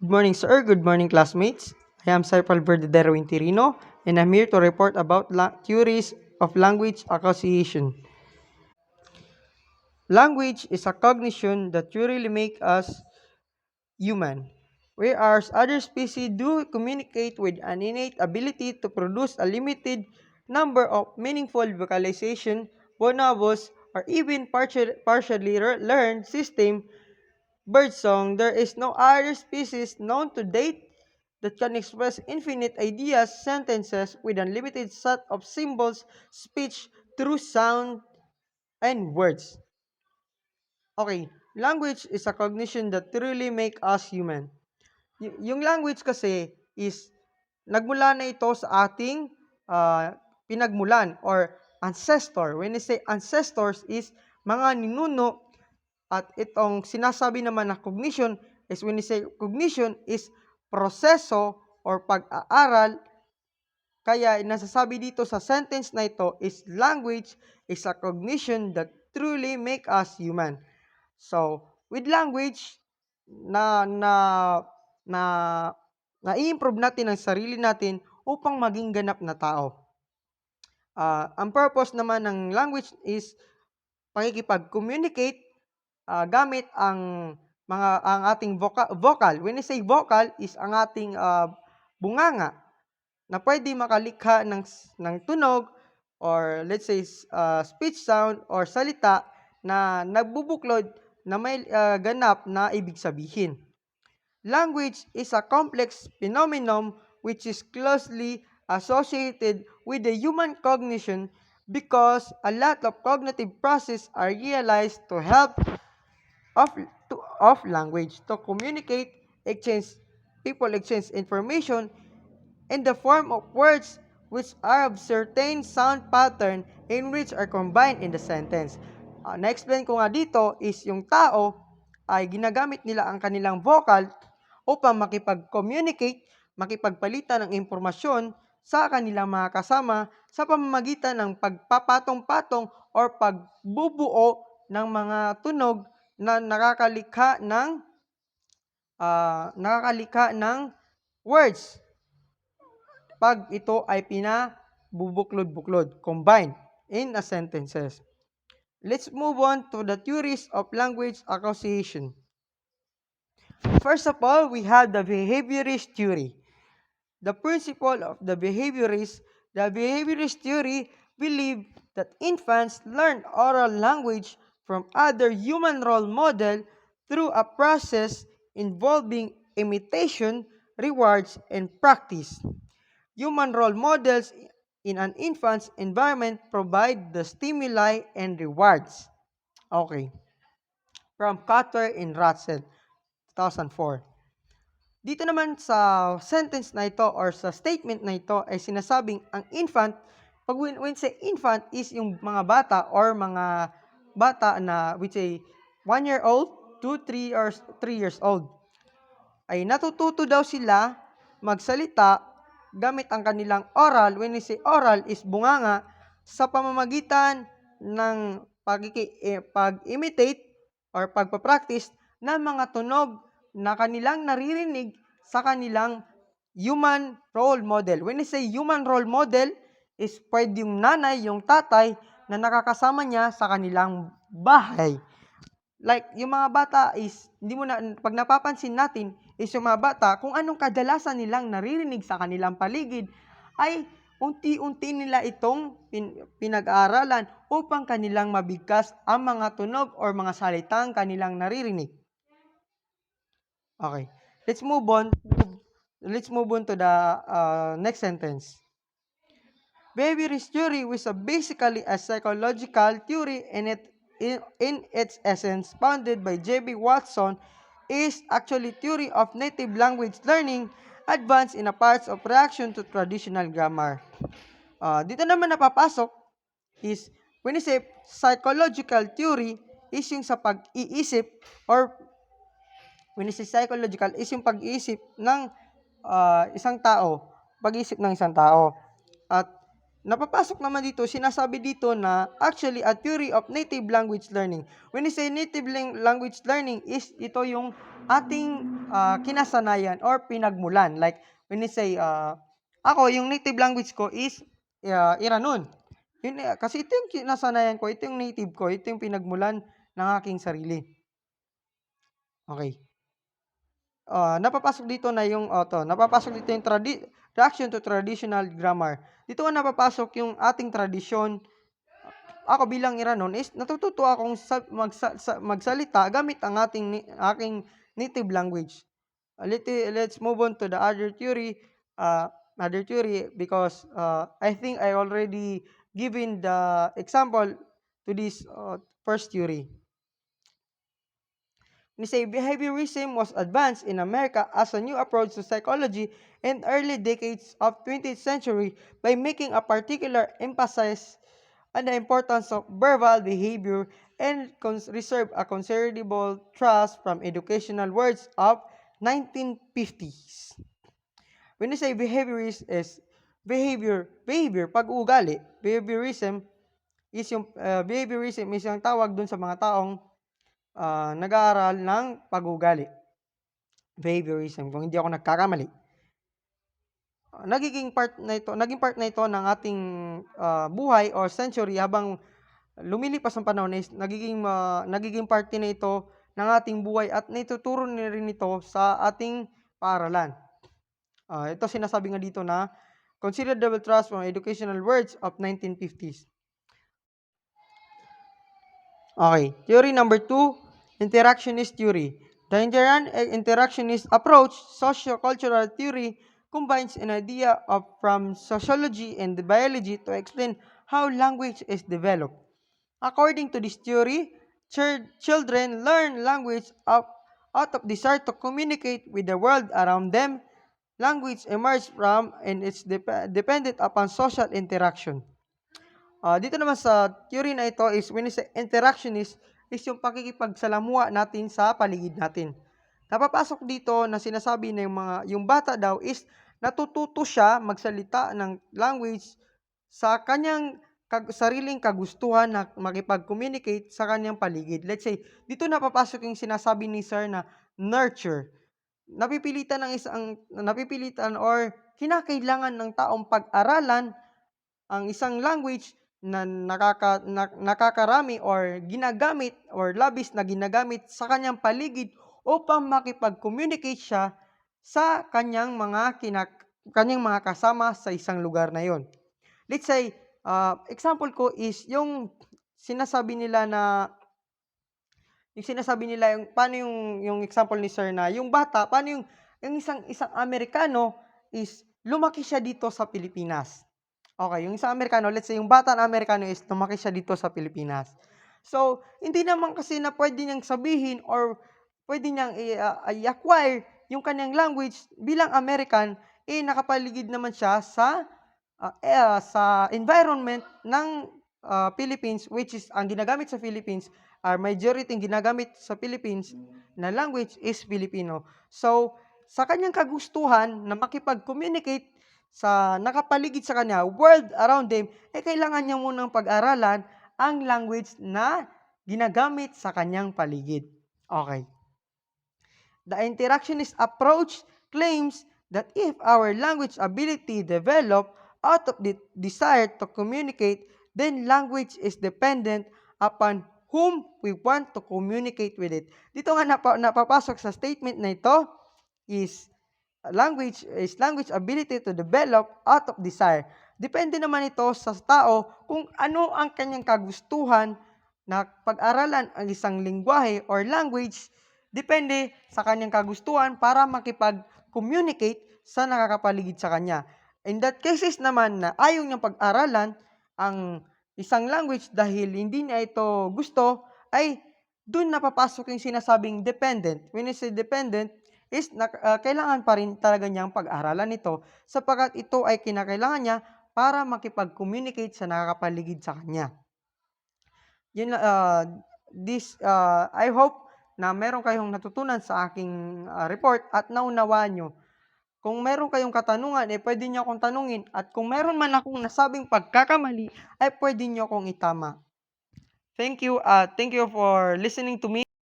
Good morning, sir. Good morning, classmates. I am Sir Verdadero Intirino, and I'm here to report about theories of language association. Language is a cognition that truly make us human. Whereas other species do communicate with an innate ability to produce a limited number of meaningful vocalization, bonobos, or even partially learned system, birdsong, there is no other species known to date that can express infinite ideas, sentences with unlimited set of symbols, speech through sound and words. Okay, language is a cognition that truly make us human. Yung language kasi is nagmula na ito sa ating pinagmulan or ancestor. When you say ancestors is mga ninuno. At itong sinasabi naman na cognition is when you say cognition is proseso or pag-aaral. Kaya nasasabi dito sa sentence na ito is language is a cognition that truly make us human. So, with language, na na na na-improve natin ang sarili natin upang maging ganap na tao. Ang purpose naman ng language is pakikipag-communicate gamit ang ating vocal. When I say vocal is ang ating bunganga na pwede makalikha ng tunog or let's say speech sound or salita na nagbubuklod na may ganap na ibig sabihin. Language is a complex phenomenon which is closely associated with the human cognition because a lot of cognitive processes are realized to help of, of language to communicate, exchange information in the form of words which are of certain sound pattern in which are combined in the sentence. Na-explain ko nga dito is yung tao ay ginagamit nila ang kanilang vocal upang makipag-communicate, makipagpalitan ng impormasyon sa kanilang mga kasama sa pamamagitan ng pagpapatong-patong or pagbubuo ng mga tunog na nakakalikha ng words pag ito ay pinabubuklod-buklod, combined in a sentences. Let's move on to the theories of language association. First of all, we have the behaviorist theory. The principle of the behaviorist theory believe that infants learn oral language from other human role model through a process involving imitation, rewards, and practice. Human role models in an infant's environment provide the stimuli and rewards. Okay. From Cutter and Russell, 2004. Dito naman sa sentence na ito or sa statement na ito ay sinasabing ang infant, pag when say infant is yung mga bata or mga bata na which say 1 year old to 3 years old. Ay natututo daw sila magsalita gamit ang kanilang oral. When we say oral is bunganga sa pamamagitan ng pag-imitate or pagpapractice ng mga tunog na kanilang naririnig sa kanilang human role model. When we say human role model is pwede yung nanay, yung tatay na nakakasama niya sa kanilang bahay. Like, yung mga bata is, pag napapansin natin, is yung mga bata, kung anong kadalasan nilang naririnig sa kanilang paligid, ay unti-unti nila itong pinag-aaralan upang kanilang mabigkas ang mga tunog or mga salitang kanilang naririnig. Okay. Let's move on to the next sentence. Behaviorist theory was basically a psychological theory in its essence founded by J.B. Watson is actually theory of native language learning advanced in a parts of reaction to traditional grammar. Dito naman napapasok is when you say psychological theory is yung sa pag-iisip or when you say psychological is yung pag-iisip ng isang tao, pag-iisip ng isang tao. At napapasok naman dito, sinasabi dito na actually a theory of native language learning. When you say native language learning is ito yung ating kinasanayan or pinagmulan. Like, when you say, ako, yung native language ko is Iranon. Yun, kasi ito yung kinasanayan ko, ito yung native ko, ito yung pinagmulan ng aking sarili. Okay. Napapasok dito na yung napapasok dito yung reaction to traditional grammar. Dito nga napapasok yung ating tradisyon. Ako bilang Iranon is natututo akong magsalita gamit ang aking native language. Let's move on to the other theory. Because I think I already given the example to this first theory. We say behaviorism was advanced in America as a new approach to psychology in early decades of 20th century by making a particular emphasis on the importance of verbal behavior and reserve a considerable trust from educational words of 1950s. When you say behaviorism is behavior, pag-uugali. Behaviorism is yung tawag dun sa mga taong nag-aaral ng pag-uugali. Behaviorism, kung hindi ako nagkakamali. Naging part na ito ng ating buhay or century habang lumilipas ang panahon is nagiging parte na ito ng ating buhay at naituturo na rin ito sa ating paaralan. Ito sinasabi nga dito na considerable trust from educational words of 1950s. Okay, theory number 2, interactionist theory. The interactionist approach, socio-cultural theory, combines an idea from sociology and biology to explain how language is developed. According to this theory, children learn language out of desire to communicate with the world around them. Language emerges from and it's dependent upon social interaction. Dito naman sa theory na ito is when you say interactionist is yung pakikipagsalamuha natin sa paligid natin. Napapasok dito na sinasabi na yung bata daw is natututo siya magsalita ng language sa kanyang sariling kagustuhan na makipag-communicate sa kanyang paligid. Let's say, dito napapasok yung sinasabi ni Sir na nurture. Napipilitan or kinakailangan ng taong pag-aralan ang isang language na nakakarami or ginagamit or labis na ginagamit sa kanyang paligid upang makipag-communicate siya sa kanyang mga kasama sa isang lugar na yon. Let's say, example ko is yung sinasabi nila paano yung example ni Sir na yung bata, paano yung isang Amerikano is lumaki siya dito sa Pilipinas. Okay, yung isang Amerikano, let's say yung bata na Amerikano is lumaki siya dito sa Pilipinas. So, hindi naman kasi na pwede niyang sabihin or pwede niyang i-acquire yung kanyang language bilang American, nakapaligid naman siya sa environment ng Philippines, which is ang ginagamit sa Philippines, majority ng ginagamit sa Philippines na language is Filipino. So, sa kanyang kagustuhan na makipag-communicate sa nakapaligid sa kanya, world around them, kailangan niya munang pag-aralan ang language na ginagamit sa kanyang paligid. Okay. The interactionist approach claims that if our language ability develop out of the desire to communicate, then language is dependent upon whom we want to communicate with it. Dito nga napapasok sa statement na ito is language ability to develop out of desire. Depende naman ito sa tao kung ano ang kanyang kagustuhan na pag-aralan ang isang lingwahe or language. Depende sa kanyang kagustuhan para makipag-communicate sa nakakapaligid sa kanya. In that cases naman na ayaw niyang pag-aralan ang isang language dahil hindi niya ito gusto, ay doon napapasok yung sinasabing dependent. When I say dependent, is kailangan pa rin talaga niyang pag-aralan ito sapagkat ito ay kinakailangan niya para makipag-communicate sa nakakapaligid sa kanya. Yun, I hope na meron kayong natutunan sa aking report at naunawaan nyo. Kung meron kayong katanungan, pwede nyo akong tanungin. At kung meron man akong nasabing pagkakamali, ay pwede nyo akong itama. Thank you for listening to me.